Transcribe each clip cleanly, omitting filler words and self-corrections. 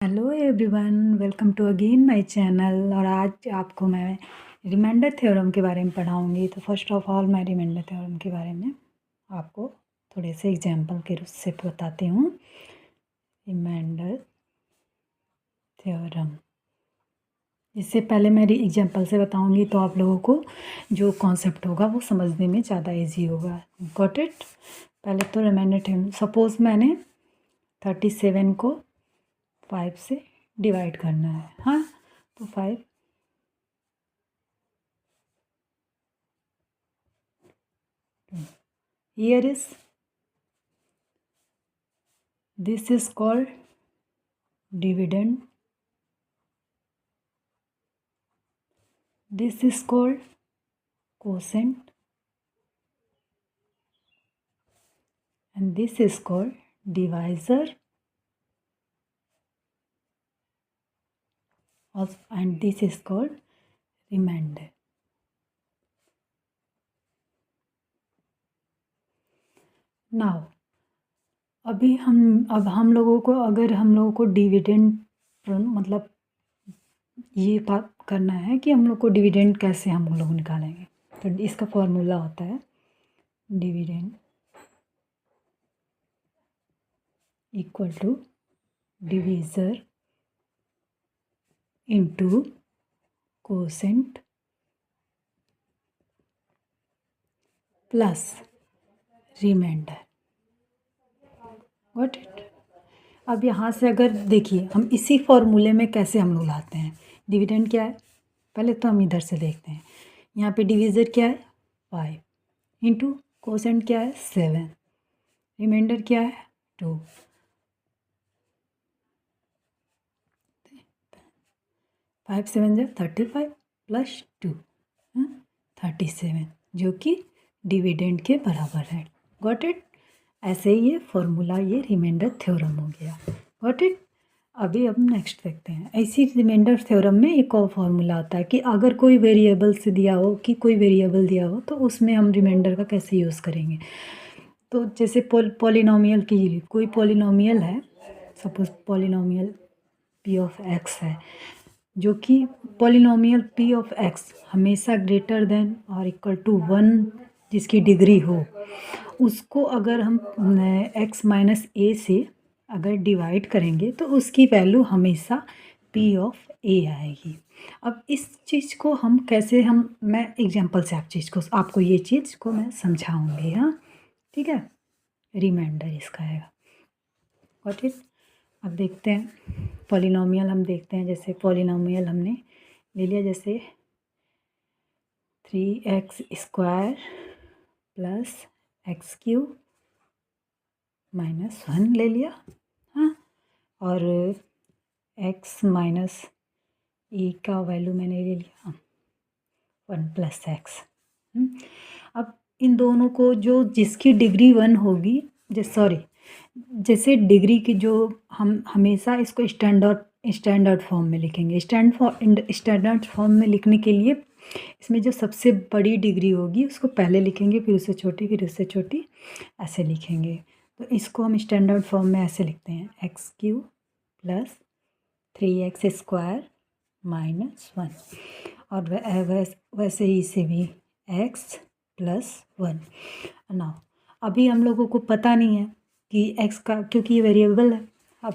Hello everyone, welcome to again my channel. और आज आपको मैं रिमाइंडर थ्योरम के बारे में पढ़ाऊंगी। तो फर्स्ट ऑफ ऑल मैं रिमाइंडर थ्योरम के बारे में आपको थोड़े से एग्जांपल के रूप से बताती हूँ। रिमाइंडर थ्योरम, इससे पहले मैं एग्जांपल से बताऊंगी तो आप लोगों को जो कॉन्सेप्ट होगा वो समझने में ज़्यादा ईजी होगा। Got it. पहले तो रिमाइंडर थ्योरम, सपोज़ मैंने 37 को 5 से डिवाइड करना है। हाँ, तो 5 here is, this is called dividend, this is called quotient, and this is called divisor, and this is called remainder. Now अब हम लोगों को, अगर हम लोगों को डिविडेंड मतलब ये बात करना है कि हम लोग को डिविडेंड कैसे हम लोग निकालेंगे, तो इसका फॉर्मूला होता है dividend equal to divisor into quotient plus remainder. Got it. अब यहाँ से अगर देखिए, हम इसी फॉर्मूले में कैसे हम लोग लाते हैं। डिविडेंड क्या है, पहले तो हम इधर से देखते हैं। यहाँ पे डिविजर क्या है 5 इंटू कोसेंट क्या है 7, रिमाइंडर क्या है 2। 5 7 जा 35 प्लस 2 37, जो कि डिविडेंड के बराबर है। Got it. ऐसे ही ये फॉर्मूला, ये रिमाइंडर थ्योरम हो गया। Got it. अभी अब नेक्स्ट देखते हैं। ऐसी रिमाइंडर थ्योरम में एक और फॉर्मूला आता है कि अगर कोई वेरिएबल से दिया हो, कि कोई वेरिएबल दिया हो, तो उसमें हम रिमाइंडर का कैसे यूज़ करेंगे। तो जैसे पॉलिनोमियल की, कोई पॉलिनोमियल है, suppose polynomial P of x है, जो कि पॉलिनोमियल पी ऑफ एक्स हमेशा ग्रेटर देन और इक्वल टू 1 जिसकी डिग्री हो, उसको अगर हम एक्स माइनस ए से अगर डिवाइड करेंगे तो उसकी वैल्यू हमेशा पी ऑफ ए आएगी। अब इस चीज़ को हम कैसे, मैं एग्जांपल से आपको ये चीज़ को मैं समझाऊंगी। हाँ, ठीक है। रिमाइंडर इसका आएगा। Got it. अब देखते हैं पॉलिनोमियल, हम देखते हैं। जैसे पॉलिनोमियल हमने ले लिया, जैसे 3x² प्लस x³ माइनस 1 ले लिया। हाँ, और x माइनस e का वैल्यू मैंने ले लिया 1 प्लस x। अब इन दोनों को, जो जिसकी डिग्री 1 होगी, जैसे डिग्री की, जो हम हमेशा इसको स्टैंडर्ड फॉर्म में लिखेंगे। स्टैंडर्ड फॉर्म में लिखने के लिए इसमें जो सबसे बड़ी डिग्री होगी उसको पहले लिखेंगे, फिर उससे छोटी, फिर उससे छोटी, ऐसे लिखेंगे। तो इसको हम स्टैंडर्ड फॉर्म में ऐसे लिखते हैं x³ प्लस 3x² माइनस 1, और वैसे ही इसे भी x प्लस 1। ना, अभी हम लोगों को पता नहीं है कि x का, क्योंकि ये वेरिएबल है। अब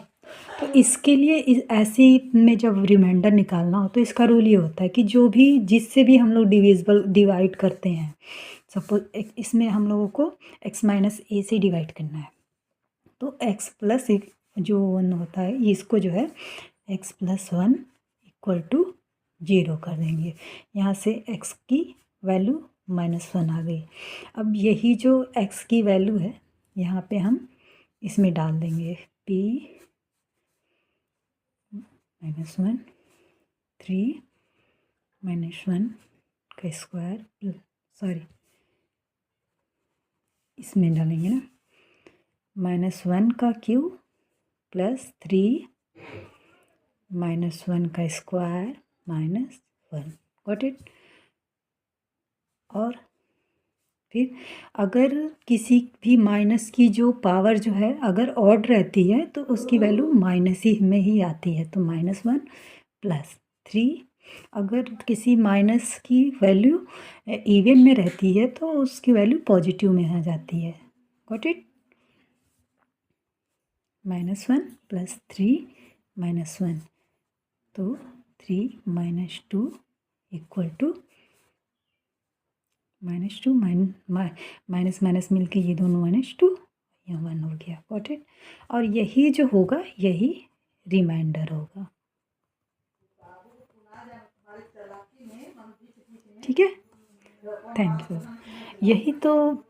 तो इसके लिए ऐसे में जब रिमाइंडर निकालना हो तो इसका रूल ये होता है कि जो भी, जिससे भी हम लोग डिवाइड करते हैं, सपोज इसमें हम लोगों को x माइनस ए से डिवाइड करना है, तो x प्लस जो 1 होता है, इसको जो है x प्लस 1 इक्वल टू 0 कर देंगे। यहाँ से x की वैल्यू -1 आ गई। अब यही जो x की वैल्यू है, यहाँ पे हम इसमें डाल देंगे p -1 3 -1 का स्क्वायर, इसमें डालेंगे ना -1 का क्यूब प्लस 3 -1 का स्क्वायर -1। Got it. और फिर अगर किसी भी माइनस की जो पावर जो है अगर ऑड रहती है तो उसकी वैल्यू माइनस ही में ही आती है, तो -1 + 3। अगर किसी माइनस की वैल्यू इवन में रहती है तो उसकी वैल्यू पॉजिटिव में आ जाती है। Got it? -1 + 3 -1, तो 3 - 2 = -2 माइनस माइनस मिलके ये दोनों -2, यह 1 हो गया। Got it? और यही जो होगा यही रिमाइंडर होगा। ठीक है, थैंक यू। यही तो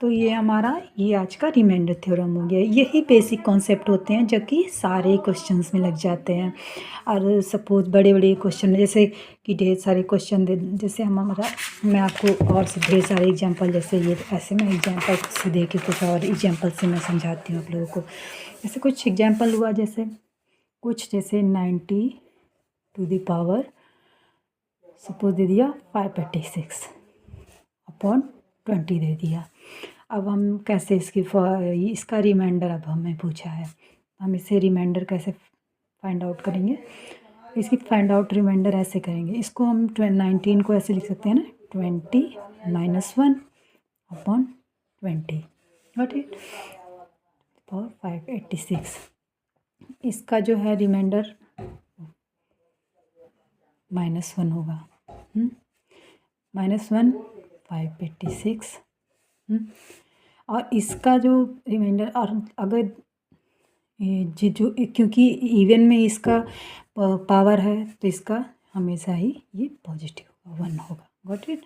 ये हमारा ये आज का रिमाइंडर थ्योरम हो गया। यही बेसिक कॉन्सेप्ट होते हैं जो कि सारे क्वेश्चंस में लग जाते हैं। और सपोज बड़े बड़े क्वेश्चन जैसे कि ढेर सारे क्वेश्चन दे, जैसे मैं आपको और से ढेर सारे एग्जांपल, जैसे ये ऐसे मैं एग्जांपल से दे के कुछ और एग्जांपल से मैं समझाती हूँ आप लोगों को। जैसे कुछ एग्जांपल हुआ, जैसे 90⁻⁴ सपोज दे दिया 586 अपॉन 20 दे दिया। अब हम कैसे इसका रिमाइंडर अब हमें पूछा है, हम इसे रिमाइंडर कैसे फाइंड आउट करेंगे? इसकी फाइंड आउट रिमाइंडर ऐसे करेंगे, इसको हम 19 को ऐसे लिख सकते हैं ना, 20 - 1 अपॉन 20। Got it? और 586 इसका जो है रिमाइंडर -1 होगा। -1 586। और इसका जो रिमाइंडर, और अगर जो क्योंकि इवन में इसका पावर है तो इसका हमेशा ही ये पॉजिटिव होगा, 1 होगा। Got it?